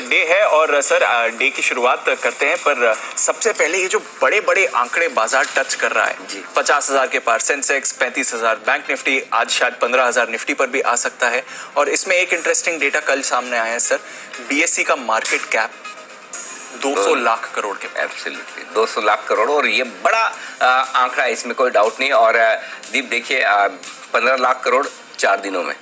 Day है और sir day की शुरुआत करते हैं, पर सबसे पहले ये जो बड़े बड़े आंकड़े बाजार टच कर रहा है, 50,000 के पार सेंसेक्स, 35,000 बैंक निफ्टी, आज शायद 15,000 निफ्टी पर भी आ सकता है। और इसमें एक इंटरेस्टिंग डेटा कल सामने आया है सर, बीएसई का मार्केट कैप 200 लाख करोड़ के। एब्सोल्युटली 200 लाख करोड़, और ये बड़ा आंकड़ा है, इसमें कोई डाउट नहीं। और दीप देखिए 15 लाख करोड़ 4 दिनों में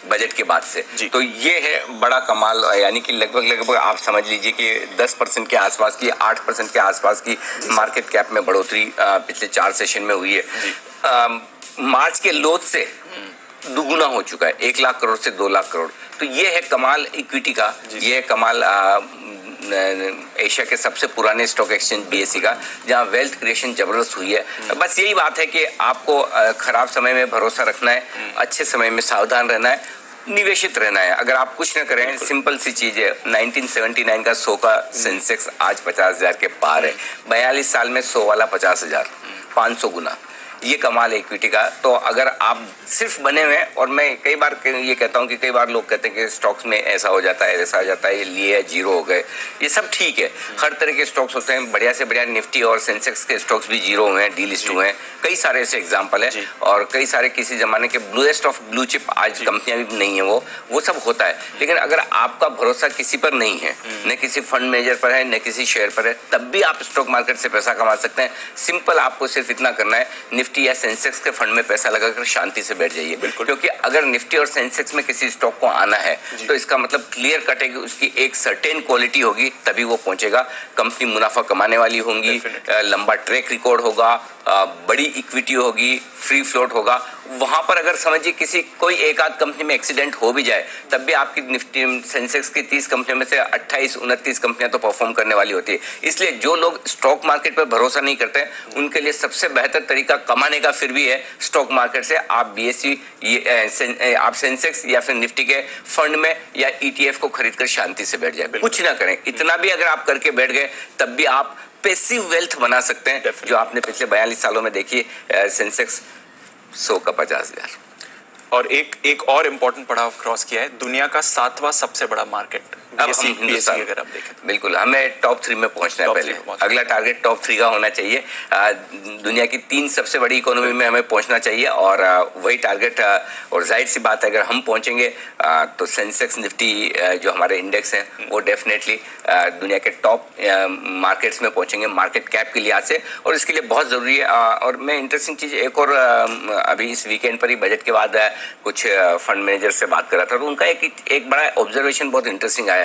बजट के बाद से, तो ये है बड़ा कमाल। यानी कि लगभग आप समझ लीजिए कि 10% के आसपास की, 8% के आसपास की मार्केट कैप में बढ़ोतरी पिछले 4 सेशन में हुई है। मार्च के लो से दुगुना हो चुका है, 1 लाख करोड़ से 2 लाख करोड़। तो ये है कमाल इक्विटी का, ये है कमाल एशिया के सबसे पुराने स्टॉक एक्सचेंज बीएसई का, जहां वेल्थ क्रिएशन जबरदस्त हुई है। बस यही बात है कि आपको खराब समय में भरोसा रखना है, अच्छे समय में सावधान रहना है, निवेशित रहना है। अगर आप कुछ न करें, सिंपल सी चीज है, 1979 का 100 का सेंसेक्स आज 50,000 के पार है। 42 साल में 100 वाला 50,000, 500 गुना, ये कमाल है इक्विटी का। तो अगर आप सिर्फ बने हुए हैं, और मैं कई बार ये कहता हूं कि कई बार लोग कहते हैं कि स्टॉक्स में ऐसा हो जाता है, ऐसा हो जाता है, ये लिए जीरो हो गए, ये सब ठीक है। हर तरह के स्टॉक्स होते हैं, बढ़िया से बढ़िया निफ्टी और सेंसेक्स के स्टॉक्स भी जीरो हुए हैं, डीलिस्ट हुए हैं, कई सारे ऐसे एग्जाम्पल है। और कई सारे किसी जमाने के ब्लूएस्ट ऑफ ब्लू चिप आज कंपनियां भी नहीं है, वो सब होता है। लेकिन अगर आपका भरोसा किसी पर नहीं है, न किसी फंड मैनेजर पर है, न किसी शेयर पर है, तब भी आप स्टॉक मार्केट से पैसा कमा सकते हैं। सिंपल आपको सिर्फ इतना करना है, निफ्टी या सेंसेक्स के फंड में पैसा लगाकर शांति से बैठ जाइए। क्योंकि अगर निफ्टी और सेंसेक्स में किसी स्टॉक को आना है, तो इसका मतलब क्लियर कट है कि उसकी एक सर्टेन क्वालिटी होगी, तभी वो पहुंचेगा। कंपनी मुनाफा कमाने वाली होंगी, लंबा ट्रैक रिकॉर्ड होगा, बड़ी इक्विटी होगी, फ्री फ्लोट होगा। वहां पर अगर समझिए कोई एक आध कंपनी में एक्सीडेंट हो भी जाए, तब भी आपकी निफ्टी सेंसेक्स की 30 कंपनियों में से 28-29 कंपनियां तो परफॉर्म करने वाली होती है। इसलिए जो लोग स्टॉक मार्केट पर भरोसा नहीं करते, उनके लिए सबसे बेहतर तरीका कमाने का फिर भी है स्टॉक मार्केट से। आप बीएसई, आप सेंसेक्स या फिर निफ्टी के फंड में या ईटीएफ को खरीद कर शांति से बैठ जाए, कुछ ना करें। इतना भी अगर आप करके बैठ गए, तब भी आप पैसिव वेल्थ बना सकते हैं, जो आपने पिछले 42 सालों में देखी। सेंसेक्स 100 का 50,000। और एक और इम्पोर्टेंट पड़ाव क्रॉस किया है, दुनिया का 7वां सबसे बड़ा मार्केट बीएसई अगर आप देखें। बिल्कुल, हमें टॉप 3 में पहुंचना है पहले। अगला टारगेट टॉप 3 का होना चाहिए। दुनिया की 3 सबसे बड़ी इकोनॉमी में हमें पहुंचना चाहिए, और वही टारगेट। और जाहिर सी बात है, अगर हम पहुंचेंगे तो सेंसेक्स निफ्टी जो हमारे इंडेक्स हैं, वो डेफिनेटली दुनिया के टॉप मार्केट्स में पहुंचेंगे मार्केट कैप के लिहाज से। और इसके लिए बहुत जरूरी है। और मैं इंटरेस्टिंग चीज एक और, अभी इस वीकेंड पर ही बजट के बाद कुछ फंड मैनेजर से बात कर रहा था, तो उनका एक बड़ा ऑब्जर्वेशन बहुत इंटरेस्टिंग आया।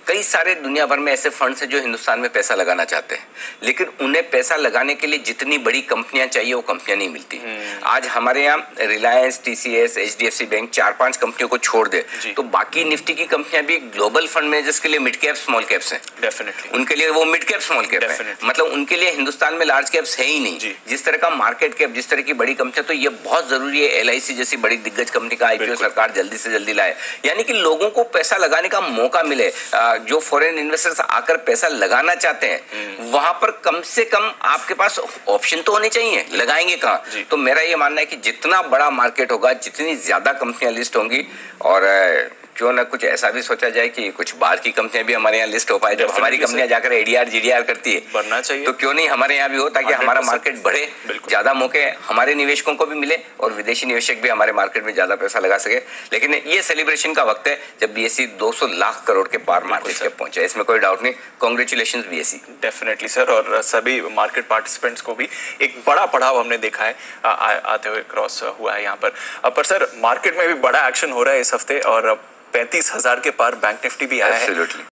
कई सारे दुनिया भर में ऐसे फंड्स हैं जो हिंदुस्तान में पैसा लगाना चाहते हैं, लेकिन उन्हें पैसा लगाने के लिए जितनी बड़ी कंपनियां चाहिए वो कंपनियां नहीं मिलती। आज हमारे यहाँ रिलायंस, टीसीएस, एचडीएफसी बैंक 4-5 कंपनियों को छोड़ दे, तो बाकी निफ्टी की कंपनियां भी ग्लोबल फंड मैनेजर्स के लिए मिड कैप स्मॉल कैप्स हैं। डेफिनेटली उनके लिए वो मिड कैप स्मॉल कैप है, मतलब उनके लिए हिंदुस्तान में लार्ज कैप्स है ही नहीं। जिस तरह का मार्केट कैप, जिस तरह की बड़ी कंपनियां, तो ये बहुत जरूरी है एलआईसी जैसी बड़ी दिग्गज कंपनी का आईपीओ सरकार जल्दी से जल्दी लाए, यानी कि लोगों को पैसा लगाने का मौका मिले। जो फॉरेन इन्वेस्टर्स आकर पैसा लगाना चाहते हैं, वहां पर कम से कम आपके पास ऑप्शन तो होने चाहिए, लगाएंगे कहां? तो मेरा ये मानना है कि जितना बड़ा मार्केट होगा, जितनी ज्यादा कंपनियां लिस्ट होंगी, और क्यों ना कुछ ऐसा भी सोचा जाए कि कुछ बाहर की कंपनियां भी हमारे यहाँ लिस्ट हो पाए। जब हमारी कंपनियां जाकर एडीआर जीडीआर करती है, बनना चाहिए, तो क्यों नहीं हमारे यहाँ भी हो, ताकि हमारा मार्केट बढ़े, ज्यादा मौके हमारे निवेशकों को भी मिले, और विदेशी निवेशक भी हमारे मार्केट में ज्यादा पैसा लगा सके। लेकिन ये सेलिब्रेशन का वक्त है जब बीएसई 200 लाख करोड़ के पार मार्केट पे पहुंचा, इसमें कोई डाउट नहीं। Congratulations BSE. डेफिनेटली सर, और सभी मार्केट पार्टिसिपेंट्स को भी एक बड़ा पड़ाव हमने देखा है आते हुए क्रॉस हुआ है यहाँ पर सर मार्केट में भी बड़ा एक्शन हो रहा है इस हफ्ते, और 35,000 के पार बैंक निफ्टी भी आया है।